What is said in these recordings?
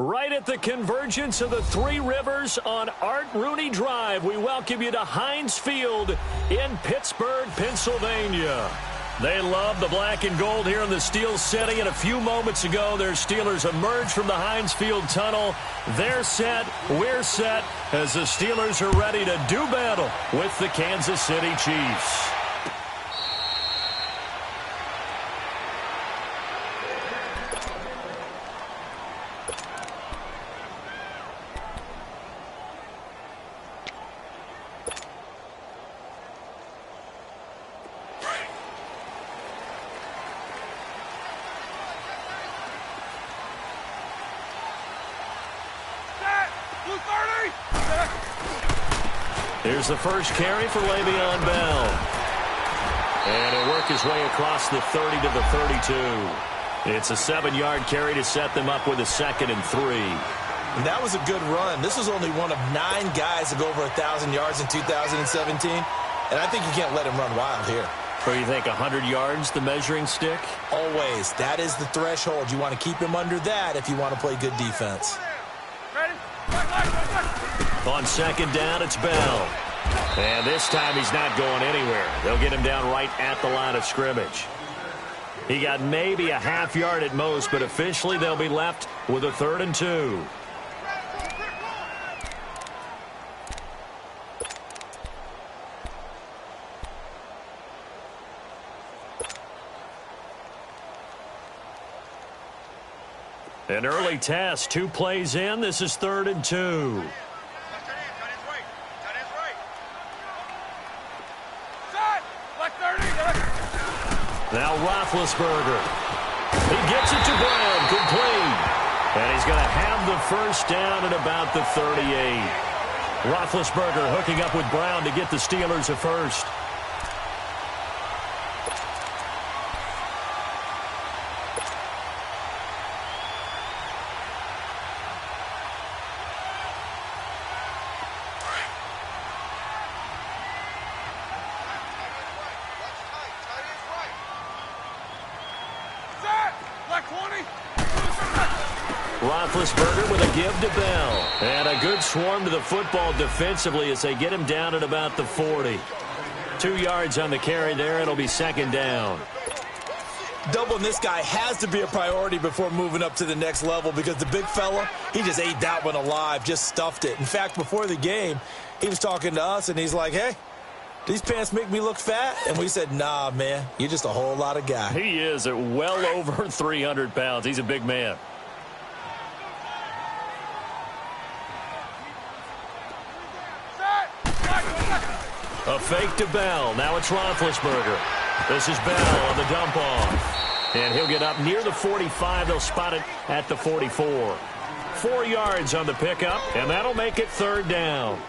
Right at the convergence of the Three Rivers on Art Rooney Drive, we welcome you to Heinz Field in Pittsburgh, Pennsylvania. They love the black and gold here in the Steel City, and a few moments ago, their Steelers emerged from the Heinz Field tunnel. They're set, we're set, as the Steelers are ready to do battle with the Kansas City Chiefs. Here's the first carry for Le'Veon Bell. And he'll work his way across the 30 to the 32. It's a 7-yard carry to set them up with a 2nd and 3. And that was a good run. This was only one of 9 guys to go over 1,000 yards in 2017. And I think you can't let him run wild here. So you think 100 yards, the measuring stick? Always. That is the threshold. You want to keep him under that if you want to play good defense. On 2nd down, it's Bell. And this time he's not going anywhere. They'll get him down right at the line of scrimmage. He got maybe a half yard at most, but officially they'll be left with a 3rd and 2. An early test, 2 plays in. This is 3rd and 2. Now Roethlisberger. He gets it to Brown, complete. And he's going to have the first down at about the 38. Roethlisberger hooking up with Brown to get the Steelers a first. Roethlisberger with a give to Bell. And a good swarm to the football defensively as they get him down at about the 40. 2 yards on the carry there. It'll be 2nd down. Doubling this guy has to be a priority before moving up to the next level because the big fella, he just ate that one alive, just stuffed it. In fact, before the game, he was talking to us, and he's like, hey, these pants make me look fat? And we said, nah, man, you're just a whole lot of guy. He is at well over 300 pounds. He's a big man. A fake to Bell. Now it's Roethlisberger. This is Bell on the dump off. And he'll get up near the 45. They'll spot it at the 44. 4 yards on the pickup, and that'll make it 3rd down.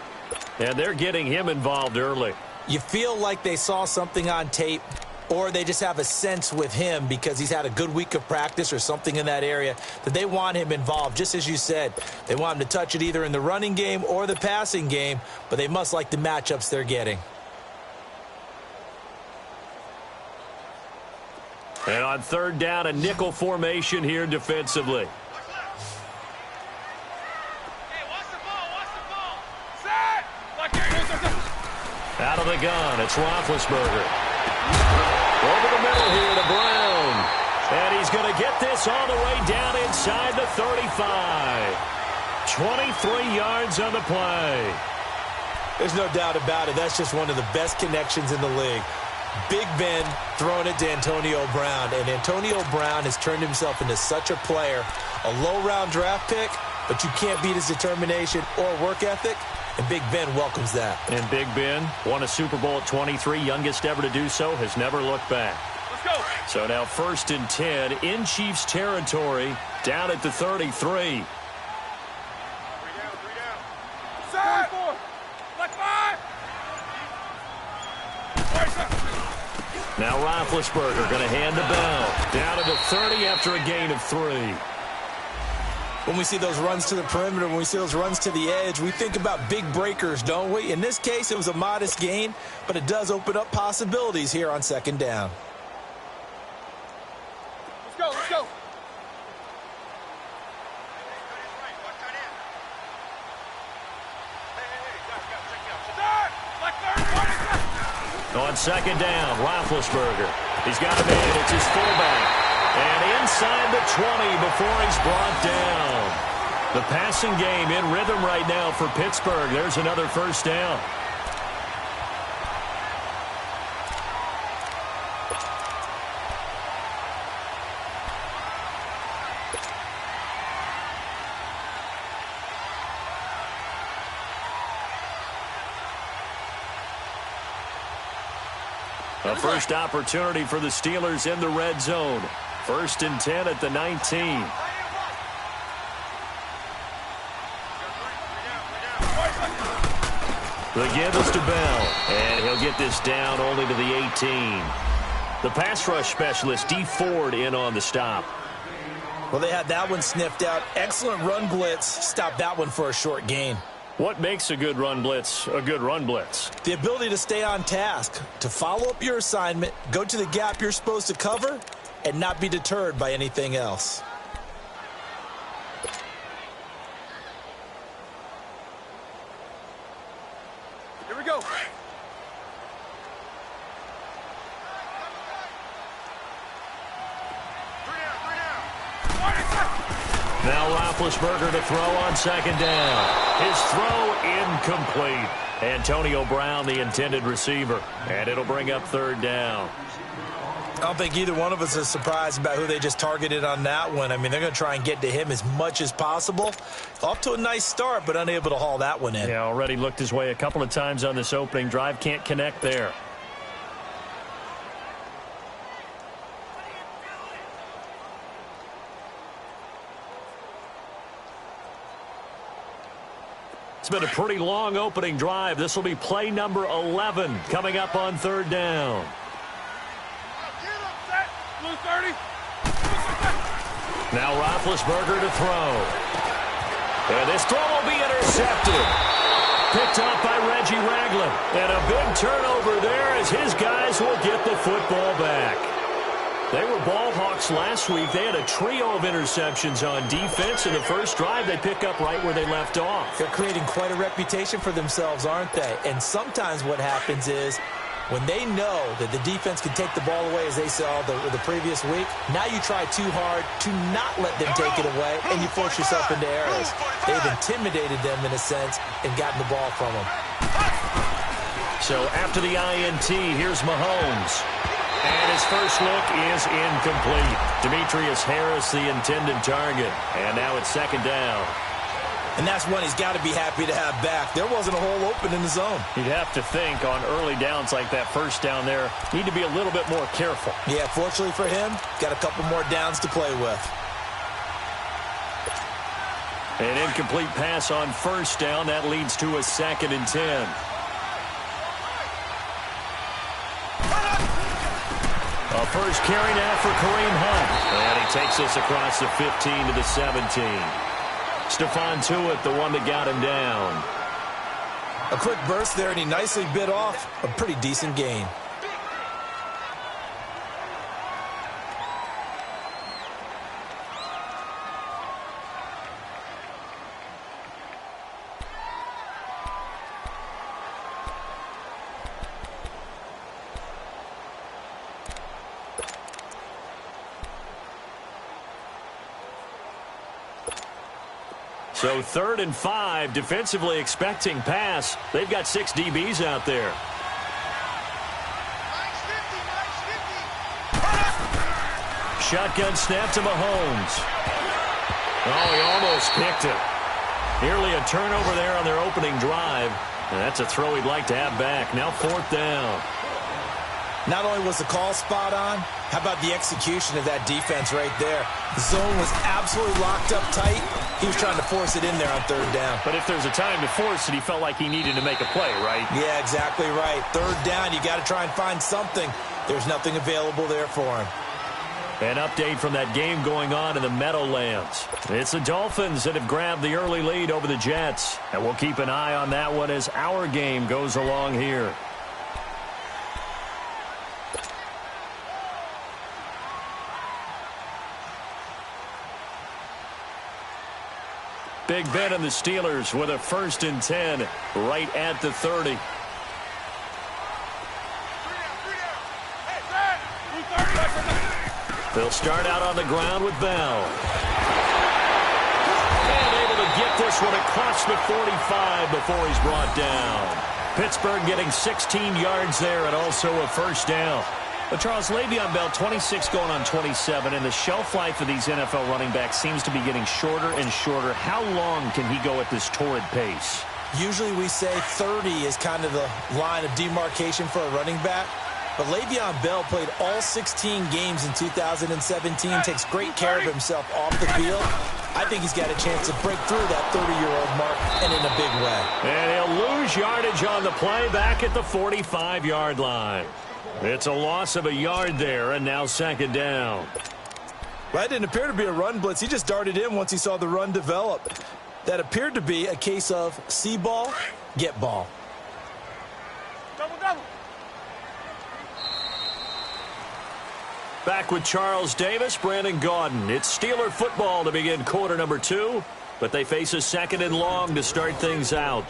And they're getting him involved early. You feel like they saw something on tape, or they just have a sense with him because he's had a good week of practice or something in that area that they want him involved. Just as you said, they want him to touch it either in the running game or the passing game, but they must like the matchups they're getting. And on 3rd down, a nickel formation here defensively. Out of the gun, it's Roethlisberger. Over the middle here to Brown. And he's going to get this all the way down inside the 35. 23 yards on the play. There's no doubt about it. That's just one of the best connections in the league. Big Ben throwing it to Antonio Brown. And Antonio Brown has turned himself into such a player. A low-round draft pick, but you can't beat his determination or work ethic. And Big Ben welcomes that. And Big Ben won a Super Bowl at 23, youngest ever to do so, has never looked back. Let's go. So now 1st and 10 in Chiefs territory, down at the 33. 3 down. Set. 44. Like 5. Now Roethlisberger going to hand the Bell. Down to the 30 after a gain of 3. When we see those runs to the perimeter, when we see those runs to the edge, we think about big breakers, don't we? In this case, it was a modest gain, but it does open up possibilities here on 2nd down. Let's go, let's go. On second down, Roethlisberger. He's got a man. It's his fullback. And inside the 20 before he's brought down. The passing game in rhythm right now for Pittsburgh. There's another first down. A first opportunity for the Steelers in the red zone. 1st and 10 at the 19. The give is to Bell, and he'll get this down only to the 18. The pass rush specialist, D. Ford, in on the stop. Well, they had that one sniffed out. Excellent run blitz. Stopped that one for a short gain. What makes a good run blitz a good run blitz? The ability to stay on task, to follow up your assignment, go to the gap you're supposed to cover, and not be deterred by anything else. Here we go. Now Roethlisberger to throw on second down. His throw incomplete. Antonio Brown, the intended receiver. And it'll bring up 3rd down. I don't think either one of us is surprised about who they just targeted on that one. I mean, they're going to try and get to him as much as possible. Off to a nice start, but unable to haul that one in. Yeah, already looked his way a couple of times on this opening drive. Can't connect there. It's been a pretty long opening drive. This will be play number 11 coming up on 3rd down. Now Roethlisberger to throw. And this throw will be intercepted. Picked up by Reggie Ragland. And a big turnover there as his guys will get the football back. They were ball hawks last week. They had a trio of interceptions on defense. In the first drive, they pick up right where they left off. They're creating quite a reputation for themselves, aren't they? And sometimes what happens is when they know that the defense can take the ball away, as they saw the previous week, now you try too hard to not let them take it away, and you force yourself into errors. They've intimidated them in a sense and gotten the ball from them. So after the INT, here's Mahomes. And his first look is incomplete. Demetrius Harris, the intended target. And now it's 2nd down. And that's one he's got to be happy to have back. There wasn't a hole open in the zone. You'd have to think on early downs like that first down there, need to be a little bit more careful. Yeah, fortunately for him, got a couple more downs to play with. An incomplete pass on 1st down. That leads to a 2nd and 10. A first carry now for Kareem Hunt. And he takes us across the 15 to the 17. Stephon Tuitt, the one that got him down. A quick burst there, and he nicely bit off a pretty decent gain. So 3rd and 5, defensively expecting pass. They've got 6 DBs out there. Shotgun snap to Mahomes. Oh, he almost picked it. Nearly a turnover there on their opening drive. And that's a throw he'd like to have back. Now 4th down. Not only was the call spot on, how about the execution of that defense right there? The zone was absolutely locked up tight. He was trying to force it in there on 3rd down. But if there's a time to force it, he felt like he needed to make a play, right? Yeah, exactly right. 3rd down, you got to try and find something. There's nothing available there for him. An update from that game going on in the Meadowlands. It's the Dolphins that have grabbed the early lead over the Jets. And we'll keep an eye on that one as our game goes along here. Big Ben and the Steelers with a 1st and 10 right at the 30. They'll start out on the ground with Bell. And able to get this one across the 45 before he's brought down. Pittsburgh getting 16 yards there and also a first down. But Charles, Le'Veon Bell, 26 going on 27, and the shelf life of these NFL running backs seems to be getting shorter and shorter. How long can he go at this torrid pace? Usually we say 30 is kind of the line of demarcation for a running back. But Le'Veon Bell played all 16 games in 2017, takes great care of himself off the field. I think he's got a chance to break through that 30-year-old mark, and in a big way. And he'll lose yardage on the play back at the 45-yard line. It's a loss of a yard there, and now second down. Well, that didn't appear to be a run blitz. He just darted in once he saw the run develop. That appeared to be a case of see ball, get ball. Double, double. Back with Charles Davis, Brandon Gaudin. It's Steeler football to begin quarter number 2, but they face a second and long to start things out.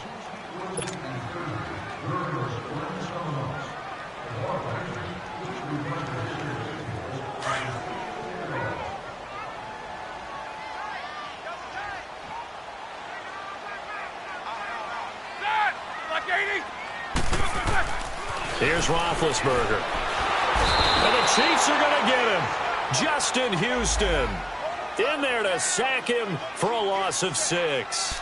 Here's Roethlisberger. And the Chiefs are going to get him. Justin Houston in there to sack him for a loss of 6.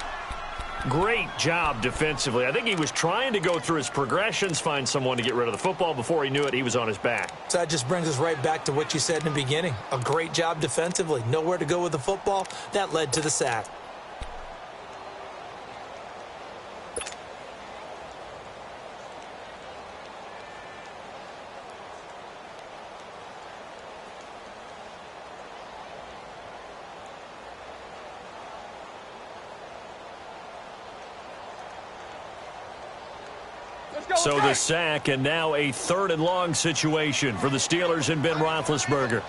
Great job defensively. I think he was trying to go through his progressions, find someone to get rid of the football. Before he knew it, he was on his back. So that just brings us right back to what you said in the beginning. A great job defensively. Nowhere to go with the football. That led to the sack. So the sack, and now a third and long situation for the Steelers and Ben Roethlisberger.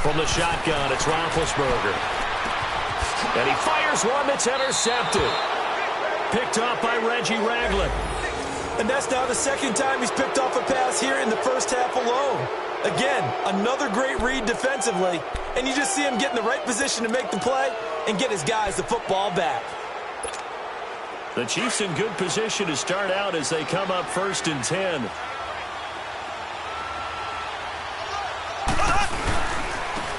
From the shotgun, it's Roethlisberger. And he fires one that's intercepted. Picked off by Reggie Ragland. And that's now the second time he's picked off a pass here in the first half alone. Again, another great read defensively, and you just see him get in the right position to make the play and get his guys the football back. The Chiefs in good position to start out as they come up 1st and 10.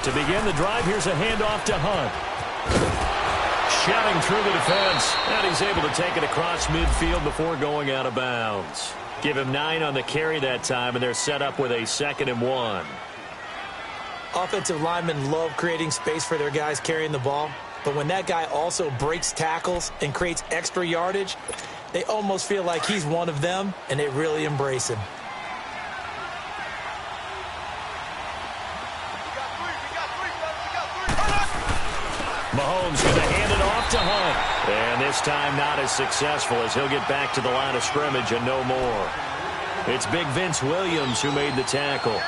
To begin the drive, here's a handoff to Hunt. Shouting through the defense, and he's able to take it across midfield before going out of bounds. Give him 9 on the carry that time, and they're set up with a 2nd and 1. Offensive linemen love creating space for their guys carrying the ball, but when that guy also breaks tackles and creates extra yardage, they almost feel like he's one of them, and they really embrace him. Mahomes going to hand it off to Hunt. And this time not as successful as he'll get back to the line of scrimmage and no more. It's big Vince Williams who made the tackle.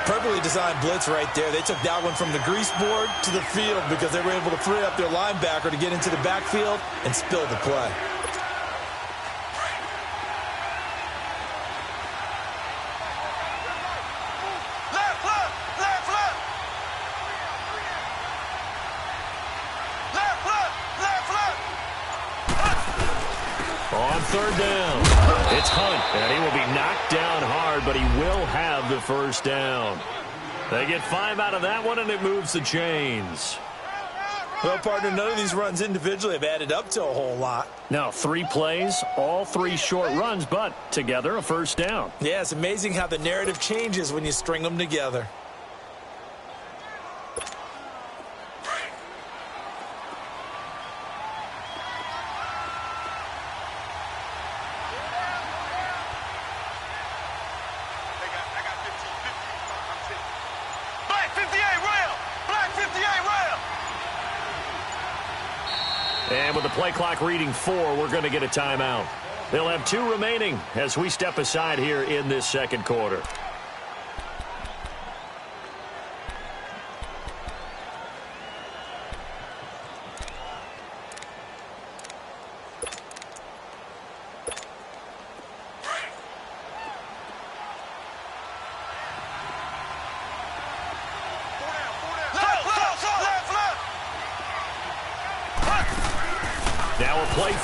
Perfectly designed blitz right there. They took that one from the grease board to the field because they were able to free up their linebacker to get into the backfield and spill the play. On 3rd down, it's Hunt, and he will be knocked down hard, but he will have the first down. They get 5 out of that one, and it moves the chains. Well, partner, none of these runs individually have added up to a whole lot. Now, 3 plays, all 3 short runs, but together a first down. Yeah, it's amazing how the narrative changes when you string them together. And with the play clock reading 4, we're going to get a timeout. They'll have 2 remaining as we step aside here in this second quarter.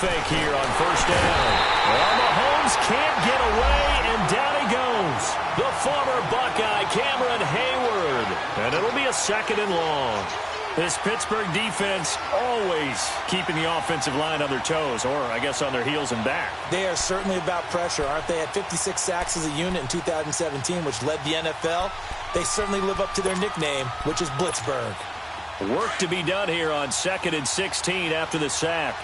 fake here on first down. Well, Mahomes can't get away, and down he goes. The former Buckeye, Cameron Hayward. And it'll be a 2nd and long. This Pittsburgh defense always keeping the offensive line on their toes, or I guess on their heels and back. They are certainly about pressure, aren't they? At 56 sacks as a unit in 2017, which led the NFL. They certainly live up to their nickname, which is Blitzburg. Work to be done here on 2nd and 16 after the sack.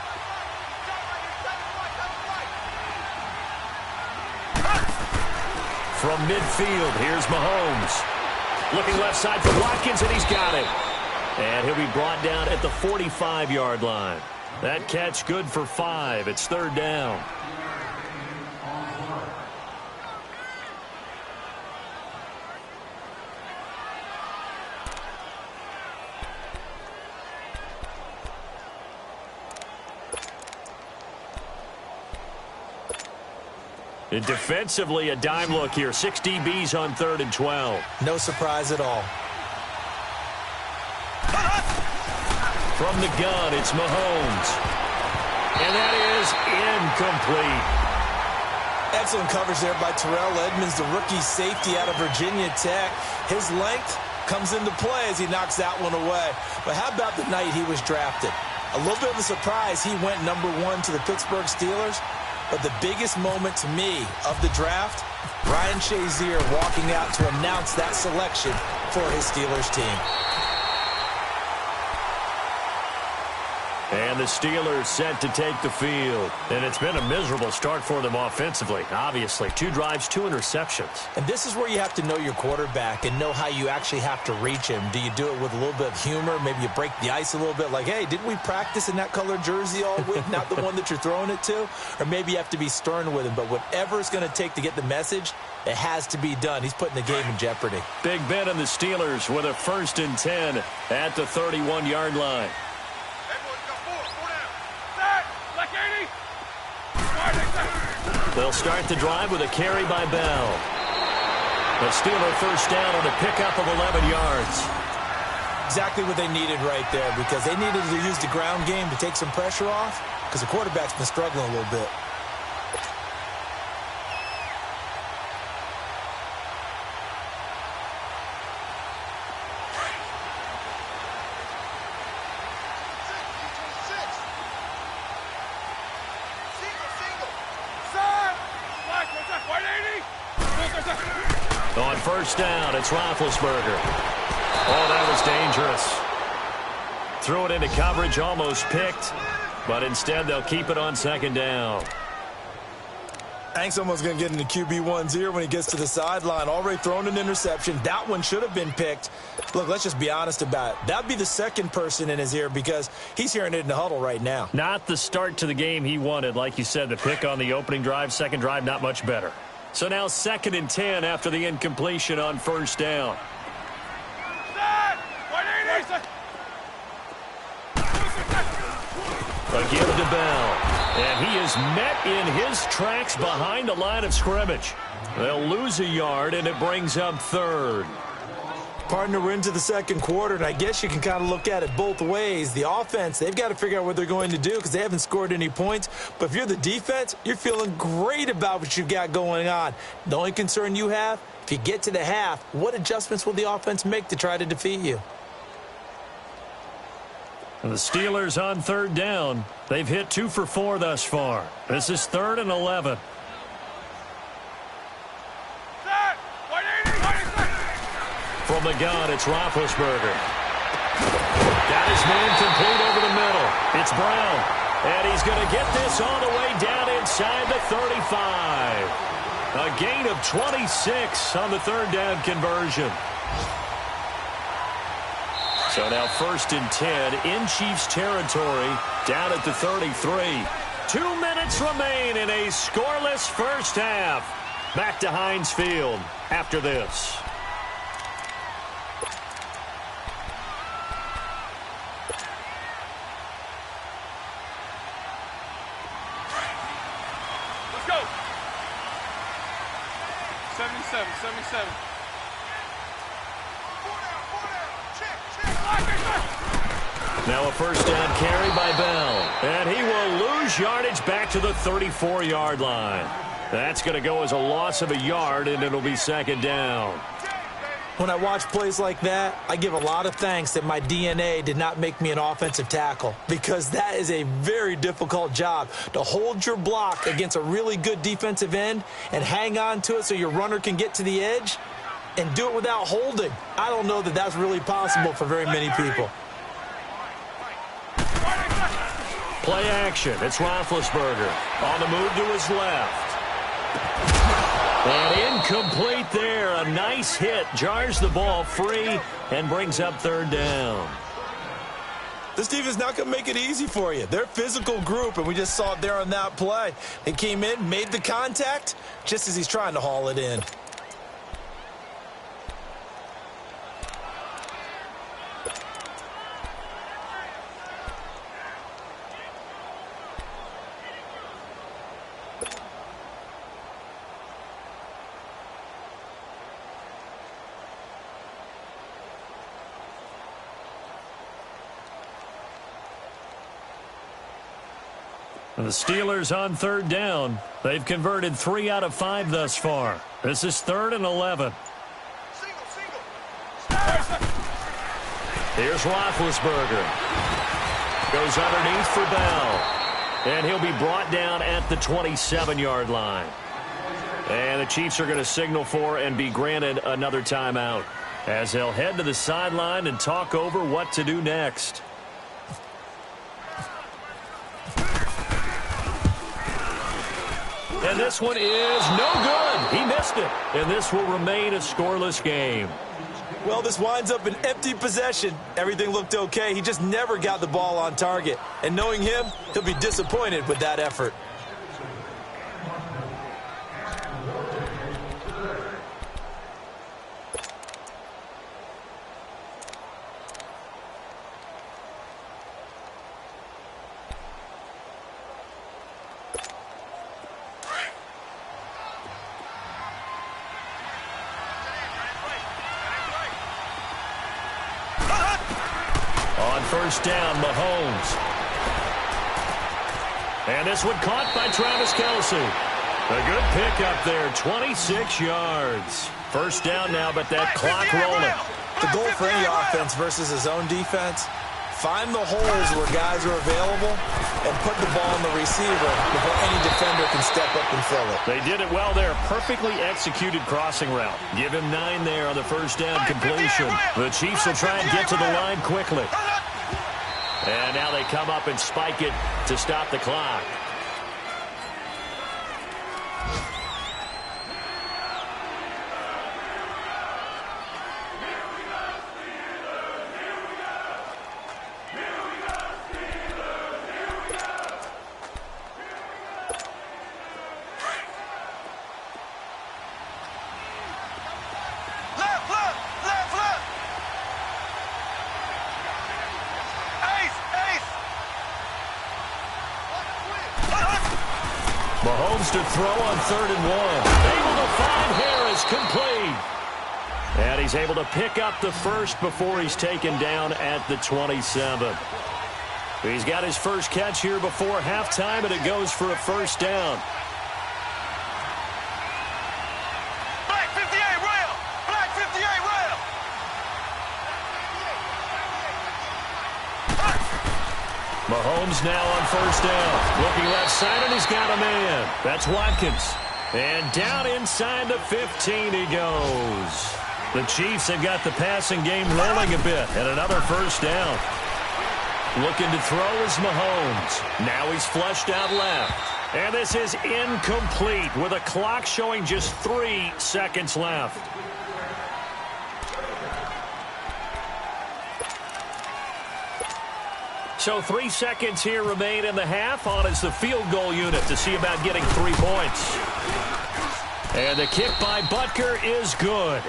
From midfield, here's Mahomes. Looking left side for Watkins, and he's got it. And he'll be brought down at the 45-yard line. That catch good for 5. It's 3rd down. And defensively, a dime look here. 6 DBs on 3rd and 12. No surprise at all. From the gun, it's Mahomes. And that is incomplete. Excellent coverage there by Terrell Edmonds, the rookie safety out of Virginia Tech. His length comes into play as he knocks that one away. But how about the night he was drafted? A little bit of a surprise. He went number 1 to the Pittsburgh Steelers. But the biggest moment to me of the draft, Ryan Shazier walking out to announce that selection for his Steelers team. And the Steelers set to take the field. And it's been a miserable start for them offensively, obviously. 2 drives, 2 interceptions. And this is where you have to know your quarterback and know how you actually have to reach him. Do you do it with a little bit of humor? Maybe you break the ice a little bit like, hey, didn't we practice in that colored jersey all week? Not the one that you're throwing it to? Or maybe you have to be stern with him. But whatever it's going to take to get the message, it has to be done. He's putting the game in jeopardy. Big Ben and the Steelers with a 1st and 10 at the 31-yard line. They'll start the drive with a carry by Bell. The Steeler 1st down on a pickup of 11 yards. Exactly what they needed right there, because they needed to use the ground game to take some pressure off, because the quarterback's been struggling a little bit. On 1st down, it's Roethlisberger. Oh, that was dangerous. Threw it into coverage, almost picked, but instead they'll keep it on 2nd down. I think someone's going to get into QB1-0 when he gets to the sideline. Already thrown an interception. That one should have been picked. Look, let's just be honest about it. That would be the 2nd person in his ear because he's hearing it in the huddle right now. Not the start to the game he wanted. Like you said, the pick on the opening drive, 2nd drive, not much better. So now 2nd and 10 after the incompletion on 1st down. A give to Bell. And he is met in his tracks behind the line of scrimmage. They'll lose a yard, and it brings up 3rd. Partner, we're into the 2nd quarter, and I guess you can kind of look at it both ways. The offense, they've got to figure out what they're going to do because they haven't scored any points. But if you're the defense, you're feeling great about what you've got going on. The only concern you have, if you get to the half, what adjustments will the offense make to try to defeat you? And the Steelers on 3rd down. They've hit 2 for 4 thus far. This is 3rd and 11. From the gun, it's Roethlisberger. Got his man complete over the middle. It's Brown. And he's going to get this all the way down inside the 35. A gain of 26 on the 3rd down conversion. So now 1st and 10 in Chiefs territory down at the 33. 2 minutes remain in a scoreless 1st half. Back to Heinz Field after this. Let's go. 77. Now a first down carry by Bell. And he will lose yardage back to the 34-yard line. That's going to go as a loss of a yard, and it'll be second down. When I watch plays like that, I give a lot of thanks that my DNA did not make me an offensive tackle, because that is a very difficult job, to hold your block against a really good defensive end and hang on to it so your runner can get to the edge and do it without holding. I don't know that that's really possible for very many people. Play action. It's Roethlisberger on the move to his left. And incomplete there. A nice hit. Jars the ball free and brings up third down. This defense is not going to make it easy for you. They're a physical group, and we just saw it there on that play. They came in, made the contact, just as he's trying to haul it in. The Steelers on third down. They've converted 3 out of 5 thus far. This is 3rd and 11. Here's Roethlisberger. Goes underneath for Bell. And he'll be brought down at the 27-yard line. And the Chiefs are going to signal for and be granted another timeout, as they'll head to the sideline and talk over what to do next. And this one is no good. He missed it. And this will remain a scoreless game. Well, this winds up an empty possession. Everything looked okay. He just never got the ball on target. And knowing him, he'll be disappointed with that effort. First down, Mahomes. And this one caught by Travis Kelce. A good pickup there, 26 yards. First down now, but that clock rolling. The goal for any offense versus his own defense, find the holes where guys are available and put the ball on the receiver before any defender can step up and fill it. They did it well there. Perfectly executed crossing route. Give him 9 there on the first down completion. The Chiefs will try and get to the line quickly. And now they come up and spike it to stop the clock. Mahomes to throw on 3rd and 1. Able to find Harris, complete. And he's able to pick up the first before he's taken down at the 27. He's got his first catch here before halftime, and it goes for a first down. Black 58 rail! Black 58 rail! Mahomes now on first down. Looking left side, and he's got a man. That's Watkins. And down inside the 15 he goes. The Chiefs have got the passing game rolling a bit, and another first down. Looking to throw is Mahomes. Now he's flushed out left. And this is incomplete with a clock showing just 3 seconds left. So 3 seconds here remain in the half. On is the field goal unit to see about getting 3 points. And the kick by Butker is good.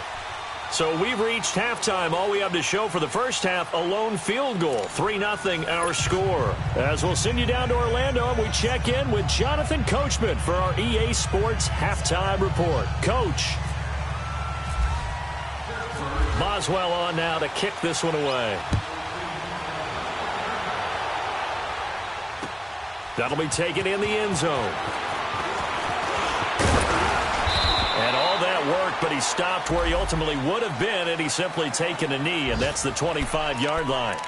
So we've reached halftime. All we have to show for the first half, a lone field goal. 3-0 our score. As we'll send you down to Orlando, and we check in with Jonathan Coachman for our EA Sports Halftime Report. Coach. Boswell on now to kick this one away. That'll be taken in the end zone. And all that work, but he stopped where he ultimately would have been had he simply taken a knee, and that's the 25-yard line.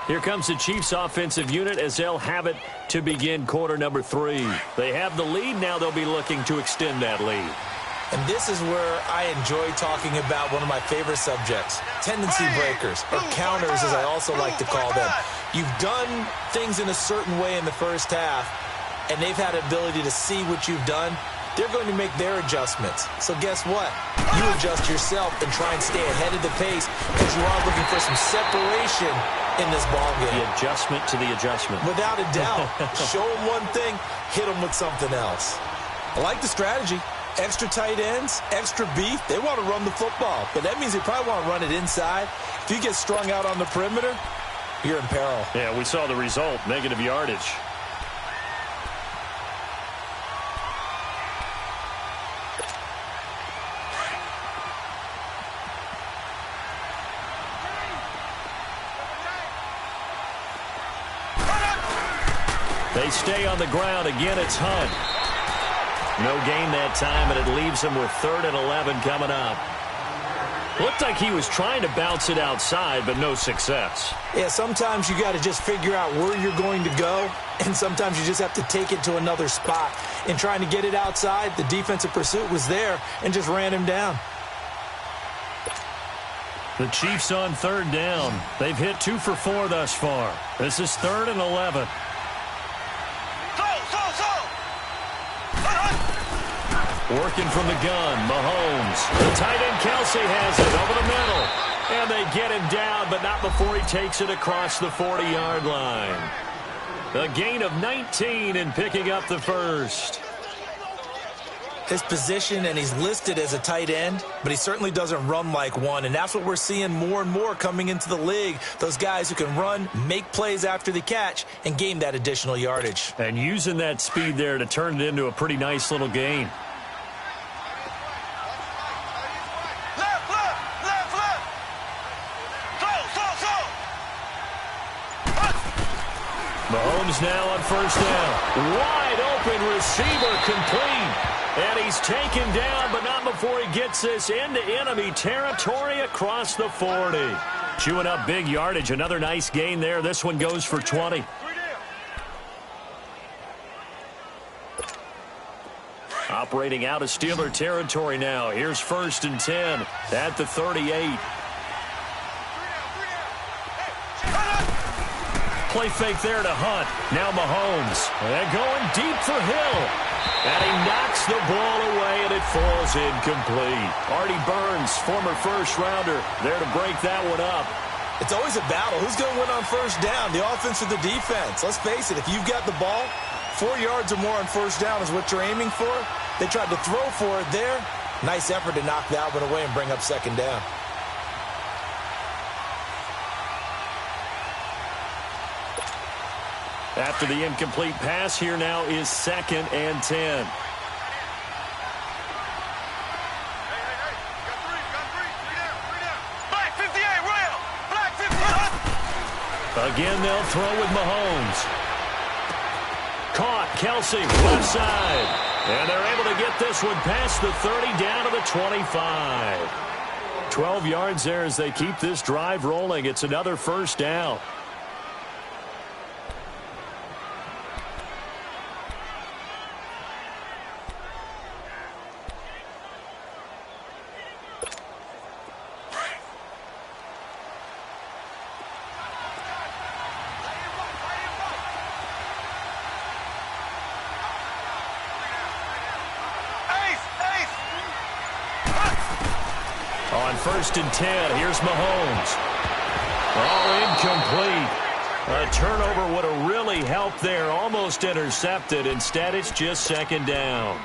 Here comes the Chiefs offensive unit as they'll have it to begin quarter number 3. They have the lead. Now they'll be looking to extend that lead. And this is where I enjoy talking about one of my favorite subjects, tendency breakers, or counters as I also like to call them. You've done things in a certain way in the first half, and they've had the ability to see what you've done. They're going to make their adjustments. So guess what? You adjust yourself and try and stay ahead of the pace because you are looking for some separation in this ball game. The adjustment to the adjustment. Without a doubt. Show them one thing, hit them with something else. I like the strategy. Extra tight ends, extra beef. They want to run the football, but that means they probably want to run it inside. If you get strung out on the perimeter, you're in peril. Yeah, we saw the result, negative yardage. They stay on the ground. Again, it's Hunt. No gain that time, and it leaves him with 3rd and 11 coming up. Looked like he was trying to bounce it outside, but no success. Yeah, sometimes you got to just figure out where you're going to go, and sometimes you just have to take it to another spot. In trying to get it outside, the defensive pursuit was there and just ran him down. The Chiefs on 3rd down. They've hit 2 for 4 thus far. This is 3rd and 11. Working from the gun, Mahomes. The tight end Kelsey has it over the middle. And they get him down, but not before he takes it across the 40-yard line. A gain of 19 and picking up the first. His position, and he's listed as a tight end, but he certainly doesn't run like one, and that's what we're seeing more and more coming into the league. Those guys who can run, make plays after the catch, and gain that additional yardage. And using that speed there to turn it into a pretty nice little gain. Mahomes now on 1st down. Wide open receiver complete. And he's taken down, but not before he gets this into enemy territory across the 40. Chewing up big yardage. Another nice gain there. This one goes for 20. Operating out of Steeler territory now. Here's 1st and 10 at the 38. Play fake there to Hunt. Now Mahomes. And going deep for Hill. And he knocks the ball away, and it falls incomplete. Artie Burns, former first-rounder, there to break that one up. It's always a battle. Who's going to win on 1st down, the offense or the defense? Let's face it, if you've got the ball, 4 yards or more on 1st down is what you're aiming for. They tried to throw for it there. Nice effort to knock that one away and bring up 2nd down. After the incomplete pass, here now is 2nd and 10. Black 58, Royal. Black 58. Again, they'll throw with Mahomes. Caught, Kelsey, left side. And they're able to get this one past the 30 down to the 25. 12 yards there as they keep this drive rolling. It's another 1st down. On 1st and 10, here's Mahomes. All incomplete. A turnover would have really helped there. Almost intercepted. Instead, it's just 2nd down.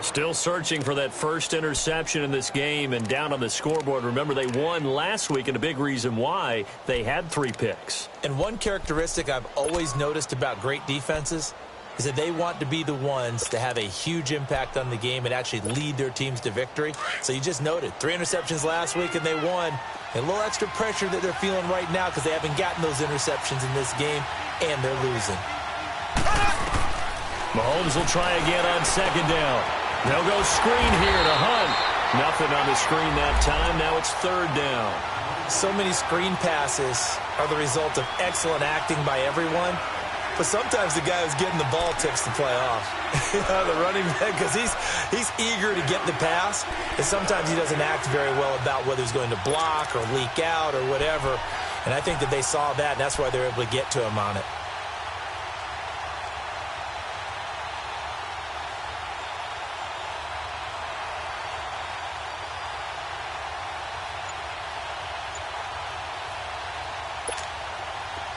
Still searching for that first interception in this game and down on the scoreboard. Remember, they won last week, and a big reason why they had 3 picks. And one characteristic I've always noticed about great defenses is that they want to be the ones to have a huge impact on the game and actually lead their teams to victory. So you just noted 3 interceptions last week and they won. And a little extra pressure that they're feeling right now because they haven't gotten those interceptions in this game and they're losing. Mahomes will try again on second down. They'll go screen here to Hunt. Nothing on the screen that time. Now it's third down. So many screen passes are the result of excellent acting by everyone. But sometimes the guy who's getting the ball tips the play off. The running back, because he's eager to get the pass. And sometimes he doesn't act very well about whether he's going to block or leak out or whatever. And I think that they saw that, and that's why they were able to get to him on it.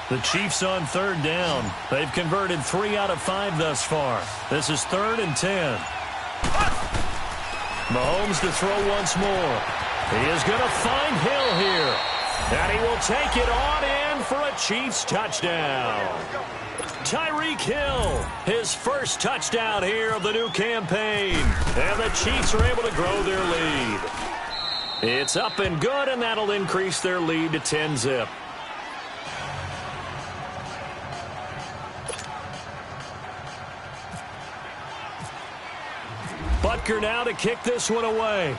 The Chiefs on third down. They've converted 3 out of 5 thus far. This is 3rd and 10. Mahomes to throw once more. He is going to find Hill here. And he will take it on in for a Chiefs touchdown. Tyreek Hill, his first touchdown here of the new campaign. And the Chiefs are able to grow their lead. It's up and good, and that'll increase their lead to 10-zip. Butker now to kick this one away.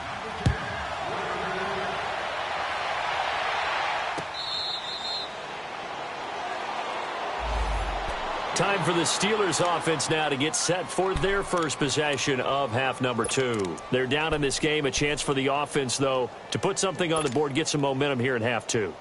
Time for the Steelers offense now to get set for their first possession of half number 2. They're down in this game. A chance for the offense, though, to put something on the board, get some momentum here in half 2.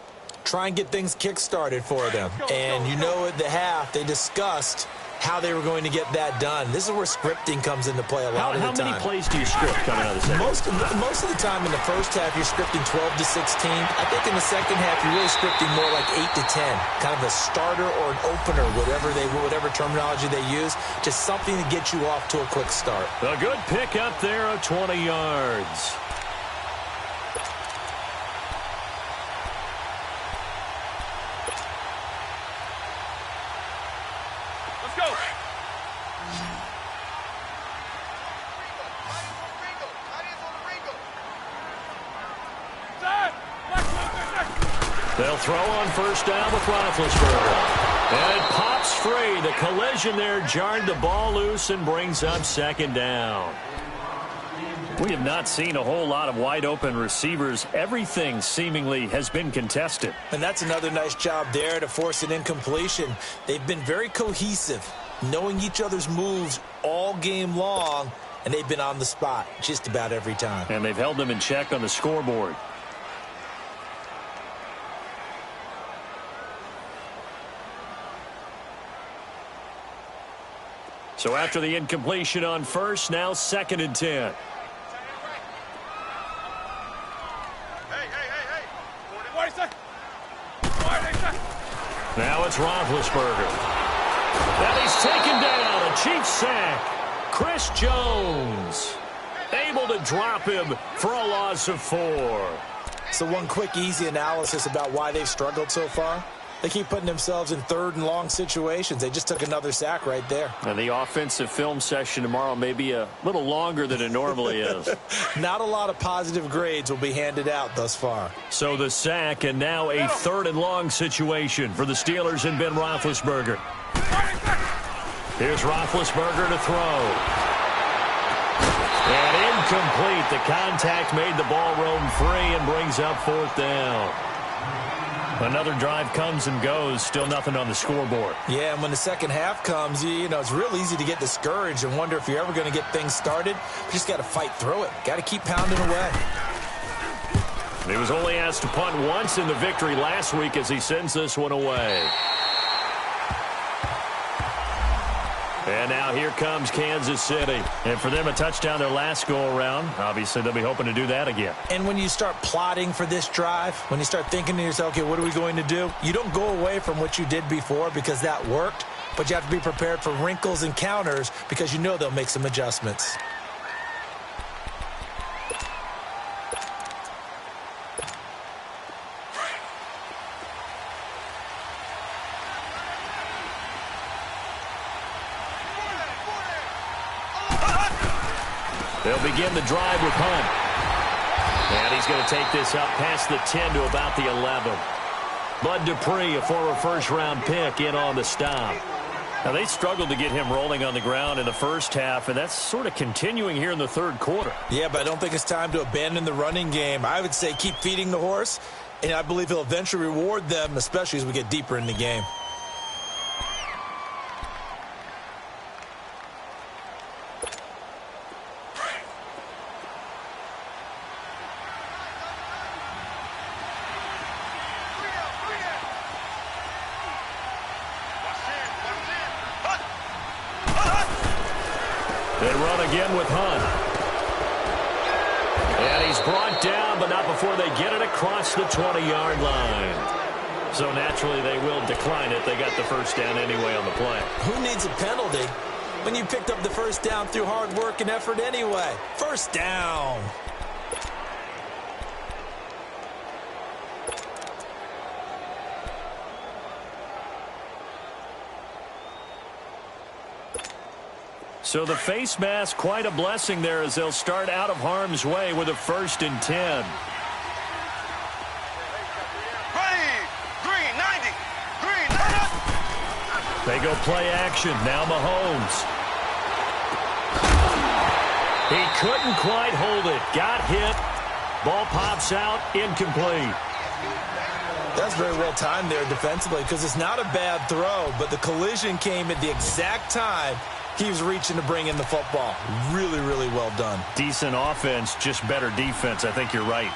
Try and get things kick-started for them. And you know at the half they discussed how they were going to get that done. This is where scripting comes into play a lot of the time. How many plays do you script coming out of the second? Most of the time in the first half, you're scripting 12 to 16. I think in the second half, you're really scripting more like 8 to 10. Kind of a starter or an opener, whatever terminology they use. Just something to get you off to a quick start. A good pick up there of 20 yards. They'll throw on first down with Roethlisberger. And it pops free. The collision there jarred the ball loose and brings up second down. We have not seen a whole lot of wide-open receivers. Everything seemingly has been contested. And that's another nice job there to force an incompletion. They've been very cohesive, knowing each other's moves all game long, and they've been on the spot just about every time. And they've held them in check on the scoreboard. So after the incompletion on first, now 2nd and 10. Now it's Roethlisberger. And he's taken down. A Chiefs sack. Chris Jones able to drop him for a loss of 4. So one quick, easy analysis about why they've struggled so far. They keep putting themselves in 3rd and long situations. They just took another sack right there. And the offensive film session tomorrow may be a little longer than it normally is. Not a lot of positive grades will be handed out thus far. So the sack, and now a 3rd and long situation for the Steelers and Ben Roethlisberger. Here's Roethlisberger to throw. And incomplete. The contact made the ball roam free and brings up 4th down. Another drive comes and goes, still nothing on the scoreboard. Yeah, and when the second half comes, you know, it's real easy to get discouraged and wonder if you're ever going to get things started. You just got to fight through it. Got to keep pounding away. He was only asked to punt once in the victory last week as he sends this one away. And now here comes Kansas City. And for them, a touchdown their last go-around. Obviously, they'll be hoping to do that again. And when you start plotting for this drive, when you start thinking to yourself, okay, what are we going to do? You don't go away from what you did before because that worked, but you have to be prepared for wrinkles and counters because you know they'll make some adjustments. They'll begin the drive with Hunt. And he's going to take this up past the 10 to about the 11. Bud Dupree, a former first-round pick, in on the stop. Now, they struggled to get him rolling on the ground in the first half, and that's sort of continuing here in the third quarter. Yeah, but I don't think it's time to abandon the running game. I would say keep feeding the horse, and I believe he'll eventually reward them, especially as we get deeper in the game. They run again with Hunt. And he's brought down, but not before they get it across the 20-yard line. So naturally they will decline it. They got the first down anyway on the play. Who needs a penalty when you picked up the first down through hard work and effort anyway? First down. So the face mask, quite a blessing there as they'll start out of harm's way with a 1st and 10. Ready. Green 90. Green 90. They go play action. Now Mahomes. He couldn't quite hold it. Got hit. Ball pops out. Incomplete. That's very well timed there defensively because it's not a bad throw, but the collision came at the exact time he was reaching to bring in the football. Really, really well done. Decent offense, just better defense. I think you're right.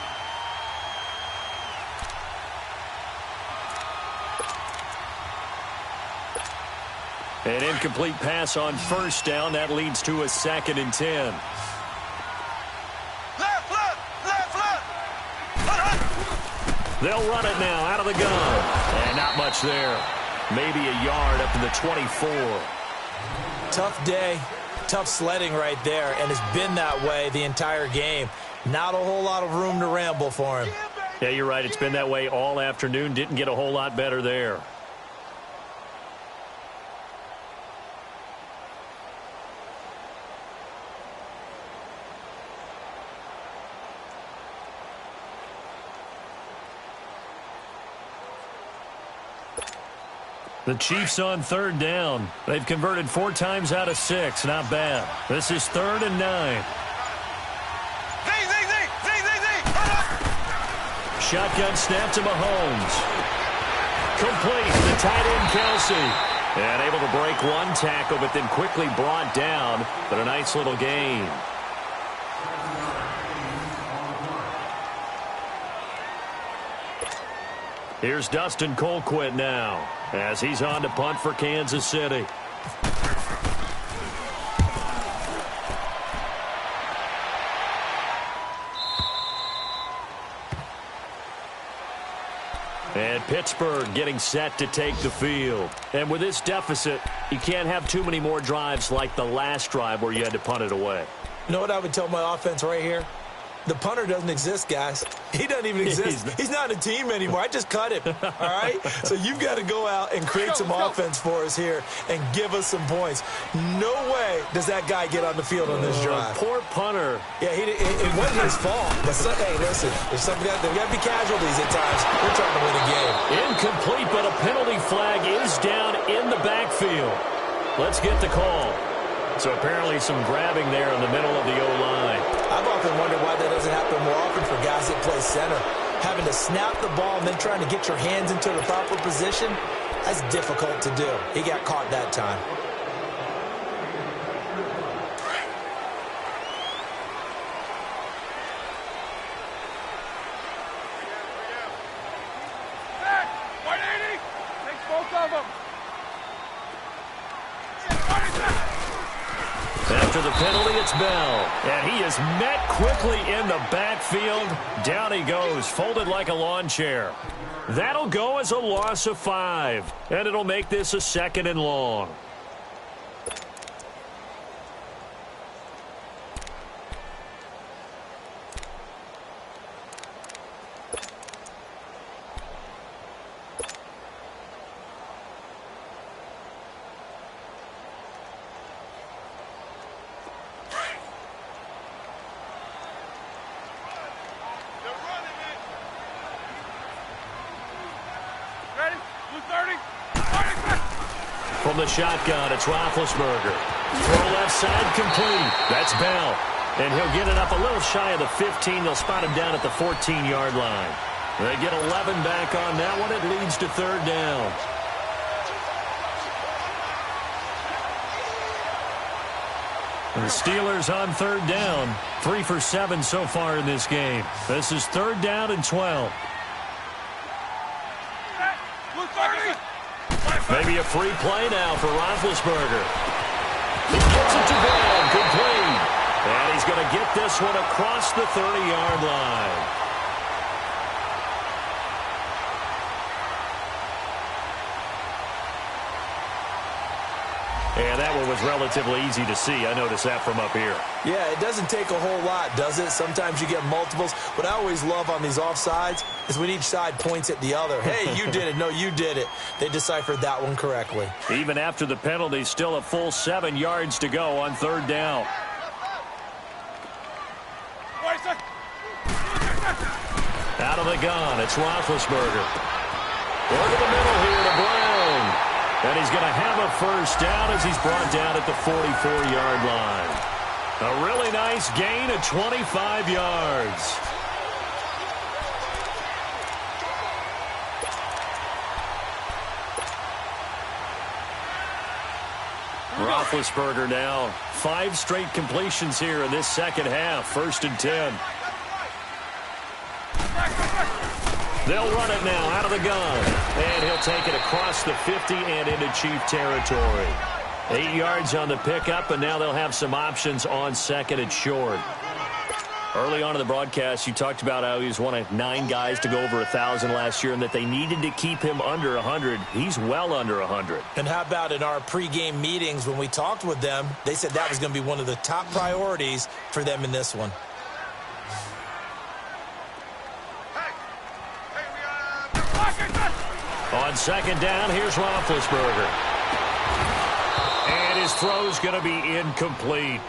An incomplete pass on first down. That leads to a 2nd and 10. Left, left, left, left. They'll run it now out of the gun. And not much there. Maybe a yard up to the 24. Tough day, tough sledding right there, and it's been that way the entire game. Not a whole lot of room to ramble for him. Yeah, you're right. It's been that way all afternoon. Didn't get a whole lot better there. The Chiefs on 3rd down. They've converted 4 times out of 6. Not bad. This is 3rd and 9. Shotgun snap to Mahomes. Complete. The tight end, Kelsey. And able to break one tackle, but then quickly brought down. But a nice little gain. Here's Dustin Colquitt now as he's on to punt for Kansas City. And Pittsburgh getting set to take the field. And with this deficit, you can't have too many more drives like the last drive where you had to punt it away. You know what I would tell my offense right here? The punter doesn't exist, guys. He doesn't even exist. He's not a team anymore. I just cut him, all right? So you've got to go out and create some offense for us here and give us some points. No way does that guy get on the field on this drive. Poor punter. Yeah, it wasn't his fault. But hey, listen, there's got to be casualties at times. We're trying to win a game. Incomplete, but a penalty flag is down in the backfield. Let's get the call. So apparently some grabbing there in the middle of the O-line. I've often wondered why that doesn't happen more often for guys that play center. Having to snap the ball and then trying to get your hands into the proper position, that's difficult to do. He got caught that time. After the penalty, it's Bell. And he is met quickly in the backfield. Down he goes, folded like a lawn chair. That'll go as a loss of 5. And it'll make this a 2nd and long. From the shotgun, it's Roethlisberger. Throw left side complete. That's Bell. And he'll get it up a little shy of the 15. They'll spot him down at the 14-yard line. They get 11 back on that one. It leads to third down. The Steelers on third down. 3 for 7 so far in this game. This is third down and 12. Maybe a free play now for Roethlisberger. He gets it to Bell. Complete. And he's going to get this one across the 30-yard line. And that one was relatively easy to see. I noticed that from up here. Yeah, it doesn't take a whole lot, does it? Sometimes you get multiples. What I always love on these offsides is when each side points at the other. Hey, you did it. No, you did it. They deciphered that one correctly. Even after the penalty, still a full 7 yards to go on third down. Out of the gun, it's Roethlisberger. Over the middle here to Brown. And he's going to have a first down as he's brought down at the 44-yard line. A really nice gain of 25 yards. Roethlisberger now 5 straight completions here in this second half. 1st and 10. They'll run it now out of the gun. And he'll take it across the 50 and into Chief territory. 8 yards on the pickup, and now they'll have some options on second and short. Early on in the broadcast, you talked about how he was one of 9 guys to go over 1,000 last year and that they needed to keep him under 100. He's well under 100. And how about in our pregame meetings when we talked with them, they said that was going to be one of the top priorities for them in this one. On second down, here's Roethlisberger. And his throw's going to be incomplete.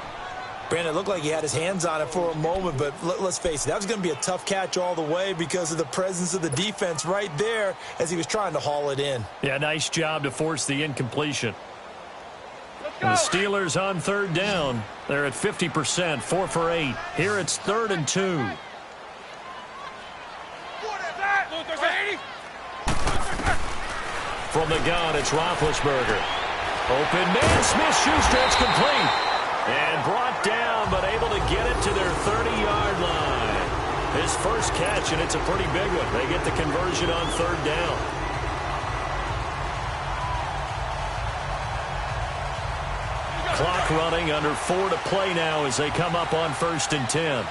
Brandon, it looked like he had his hands on it for a moment, but let's face it, that was going to be a tough catch all the way because of the presence of the defense right there as he was trying to haul it in. Yeah, nice job to force the incompletion. And the Steelers on third down. They're at 50%, 4 for 8. Here it's 3rd and 2. From the gun, it's Roethlisberger. Open man, Smith-Schuster, it's complete. And brought down, but able to get it to their 30-yard line. His first catch, and it's a pretty big one. They get the conversion on third down. Clock running, under 4 to play now as they come up on 1st and 10.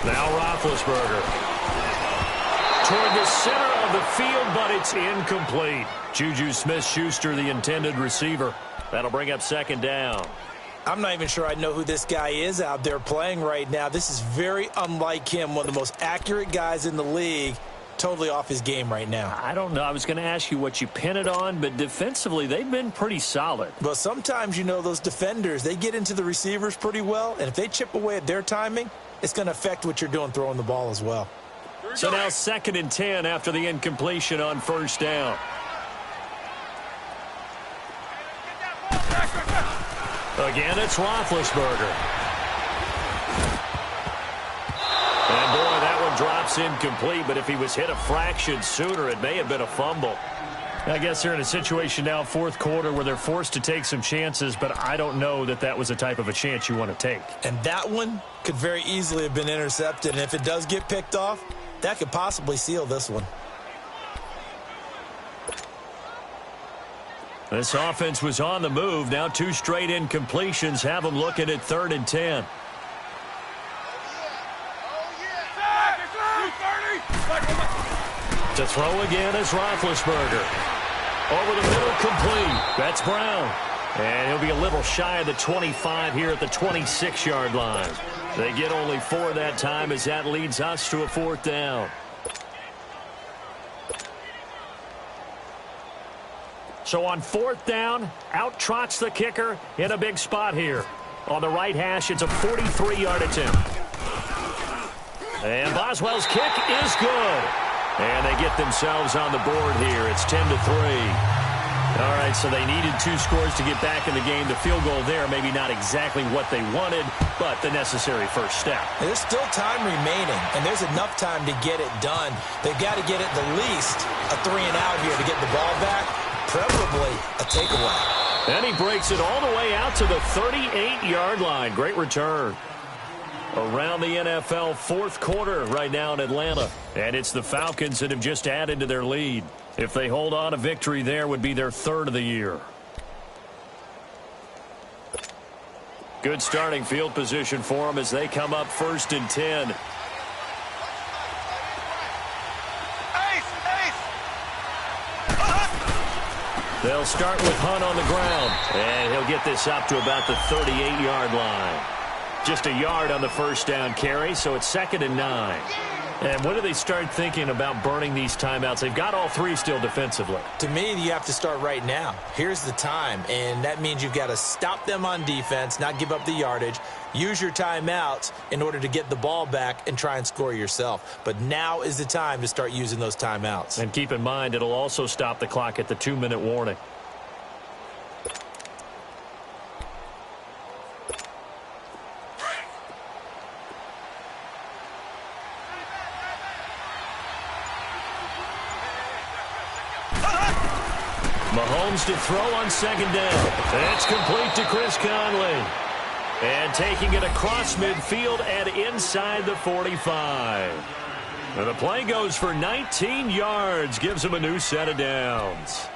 Now Roethlisberger. Toward the center of the field, but it's incomplete. Juju Smith-Schuster, the intended receiver. That'll bring up second down. I'm not even sure I know who this guy is out there playing right now. This is very unlike him, one of the most accurate guys in the league. Totally off his game right now. I don't know. I was going to ask you what you pin it on, but defensively, they've been pretty solid. But sometimes, you know, those defenders, they get into the receivers pretty well, and if they chip away at their timing, it's going to affect what you're doing throwing the ball as well. So now 2nd and 10 after the incompletion on first down. Again, it's Roethlisberger. And boy, that one drops incomplete, but if he was hit a fraction sooner, it may have been a fumble. I guess they're in a situation now, 4th quarter, where they're forced to take some chances, but I don't know that that was the type of a chance you want to take. And that one could very easily have been intercepted, and if it does get picked off, that could possibly seal this one. This offense was on the move. Now 2 straight incompletions have them looking at 3rd and 10. To throw again is Roethlisberger. Over the middle, complete. That's Brown. And he'll be a little shy of the 25 here at the 26-yard line. They get only 4 that time as that leads us to a 4th down. So on 4th down, out trots the kicker in a big spot here. On the right hash, it's a 43-yard attempt. And Boswell's kick is good. And they get themselves on the board here. It's 10-3. All right, so they needed 2 scores to get back in the game. The field goal there, maybe not exactly what they wanted, but the necessary first step. There's still time remaining, and there's enough time to get it done. They've got to get it the least a 3-and-out here to get the ball back, preferably a takeaway. And he breaks it all the way out to the 38-yard line. Great return. Around the NFL fourth quarter right now in Atlanta. And it's the Falcons that have just added to their lead. If they hold on, a victory there would be their 3rd of the year. Good starting field position for them as they come up 1st and 10. They'll start with Hunt on the ground. And he'll get this up to about the 38-yard line. Just a yard on the first down carry, so it's 2nd and 9. And when do they start thinking about burning these timeouts? They've got all 3 still defensively. To me, you have to start right now. Here's the time, and that means you've got to stop them on defense, not give up the yardage, use your timeouts in order to get the ball back and try and score yourself. But now is the time to start using those timeouts. And keep in mind, it'll also stop the clock at the 2-minute warning. Mahomes to throw on 2nd down. It's complete to Chris Conley. And taking it across midfield and inside the 45. And the play goes for 19 yards. Gives him a new set of downs.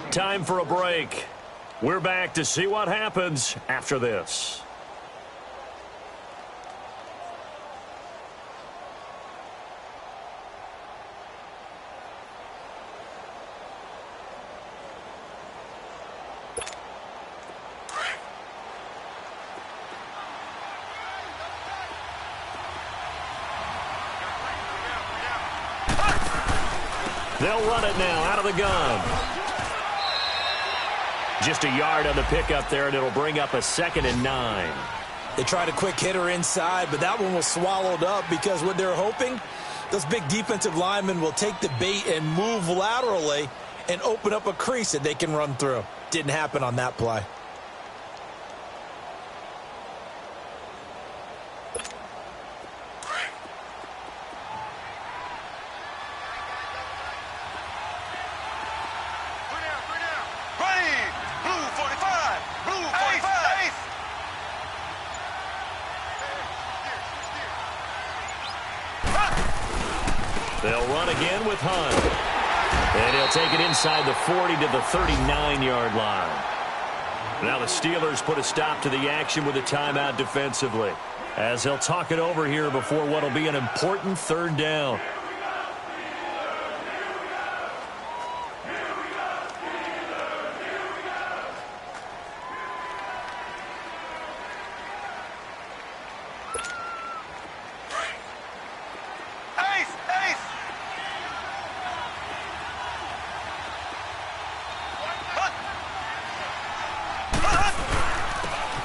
Time for a break. We're back to see what happens after this. They'll run it now out of the gun. Just a yard on the pickup there, and it'll bring up a 2nd and 9. They tried a quick hitter inside, but that one was swallowed up because what they're hoping, those big defensive linemen will take the bait and move laterally and open up a crease that they can run through. Didn't happen on that play. They'll run again with Hunt. And he'll take it inside the 40 to the 39-yard line. Now the Steelers put a stop to the action with a timeout defensively, as they'll talk it over here before what will be an important 3rd down.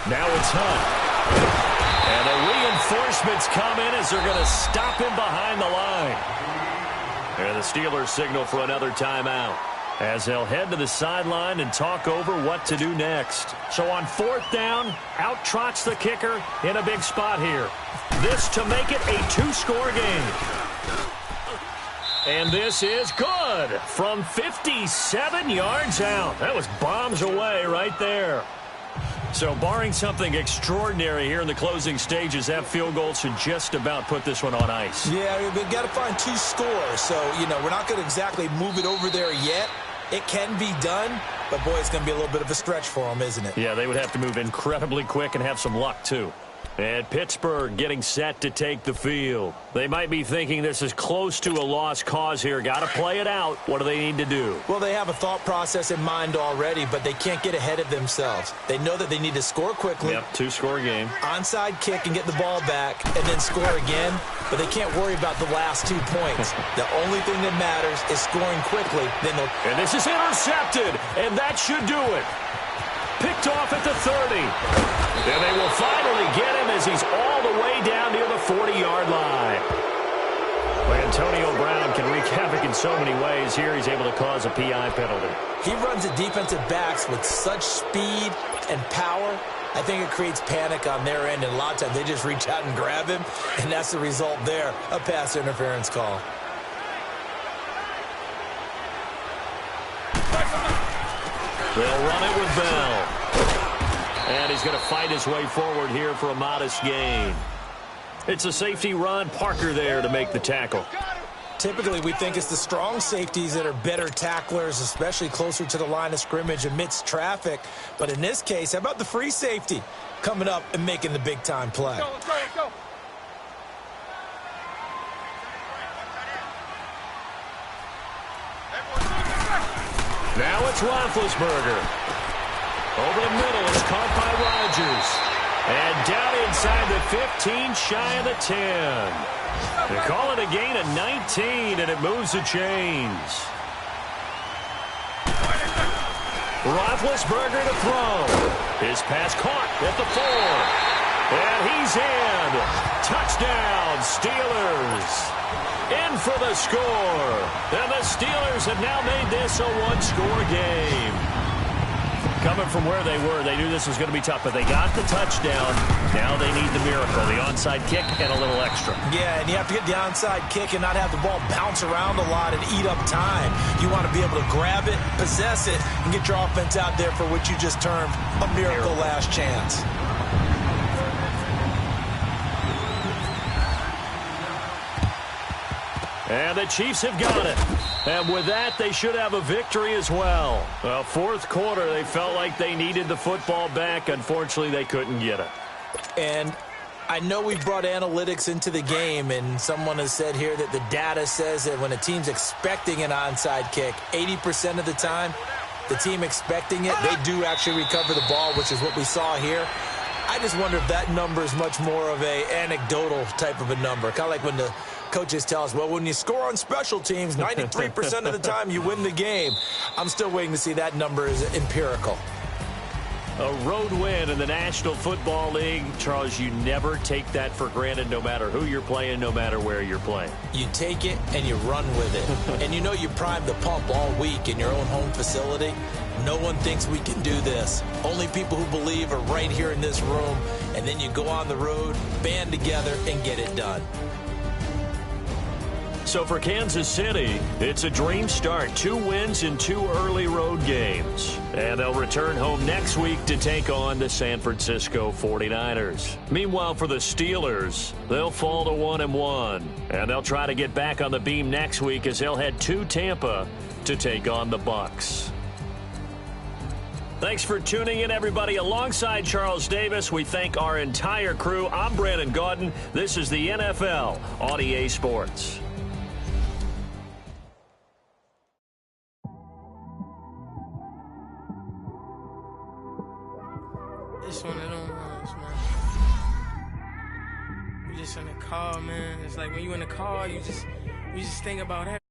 Now it's Hunt. And the reinforcements come in as they're going to stop him behind the line. And the Steelers signal for another timeout as they'll head to the sideline and talk over what to do next. So on 4th down, out trots the kicker in a big spot here. This to make it a 2-score game. And this is good from 57 yards out. That was bombs away right there. So barring something extraordinary here in the closing stages, that field goal should just about put this one on ice. Yeah, we've got to find 2 scores. So, we're not going to exactly move it over there yet. It can be done, but, boy, it's going to be a little bit of a stretch for them, isn't it? Yeah, they would have to move incredibly quick and have some luck, too. And Pittsburgh getting set to take the field. They might be thinking this is close to a lost cause here. Got to play it out. What do they need to do? Well, they have a thought process in mind already, but they can't get ahead of themselves. They know that they need to score quickly. Yep, two-score game. Onside kick and get the ball back and then score again, but they can't worry about the last 2 points. The only thing that matters is scoring quickly. And this is intercepted, and that should do it. Picked off at the 30. And they will finally get him as he's all the way down near the 40-yard line. Well, Antonio Brown can wreak havoc in so many ways. Here he's able to cause a PI penalty. He runs at defensive backs with such speed and power. I think it creates panic on their end, and a lot of times they just reach out and grab him, and that's the result there, a pass interference call. They'll run it with Bell. And he's going to fight his way forward here for a modest gain. It's a safety run. Parker there to make the tackle. Typically, we think it's the strong safeties that are better tacklers, especially closer to the line of scrimmage amidst traffic. But in this case, how about the free safety coming up and making the big-time play? Let's go. Now it's Roethlisberger. Over the middle, it's caught by Rodgers. And down inside the 15, shy of the 10. They call it a gain of 19, and it moves the chains. Roethlisberger to throw. His pass caught at the 4. And he's in. Touchdown, Steelers. In for the score. And the Steelers have now made this a one-score game. Coming from where they were, they knew this was going to be tough, but they got the touchdown. Now they need the miracle, the onside kick and a little extra. Yeah, and you have to get the onside kick and not have the ball bounce around a lot and eat up time. You want to be able to grab it, possess it, and get your offense out there for what you just termed a miracle last chance. And the Chiefs have got it. And with that, they should have a victory as well. Well, fourth quarter, they felt like they needed the football back. Unfortunately, they couldn't get it. And I know we brought analytics into the game, and someone has said here that the data says that when a team's expecting an onside kick, 80% of the time, the team expecting it, they do actually recover the ball, which is what we saw here. I just wonder if that number is much more of a anecdotal type of a number, kind of like when the coaches tell us, well, when you score on special teams, 93% of the time you win the game. I'm still waiting to see that number is empirical. A road win in the National Football League. Charles, you never take that for granted no matter who you're playing, no matter where you're playing. You take it and you run with it. And you know you primed the pump all week in your own home facility. No one thinks we can do this. Only people who believe are right here in this room. And then you go on the road, band together, and get it done. So for Kansas City, it's a dream start. 2 wins in 2 early road games. And they'll return home next week to take on the San Francisco 49ers. Meanwhile, for the Steelers, they'll fall to 1-1. And they'll try to get back on the beam next week as they'll head to Tampa to take on the Bucs. Thanks for tuning in, everybody. Alongside Charles Davis, we thank our entire crew. I'm Brandon Gaudin. This is the NFL on EA Sports. It's one of them ones, man. You just in the car, man. It's like when you in the car, you just think about that.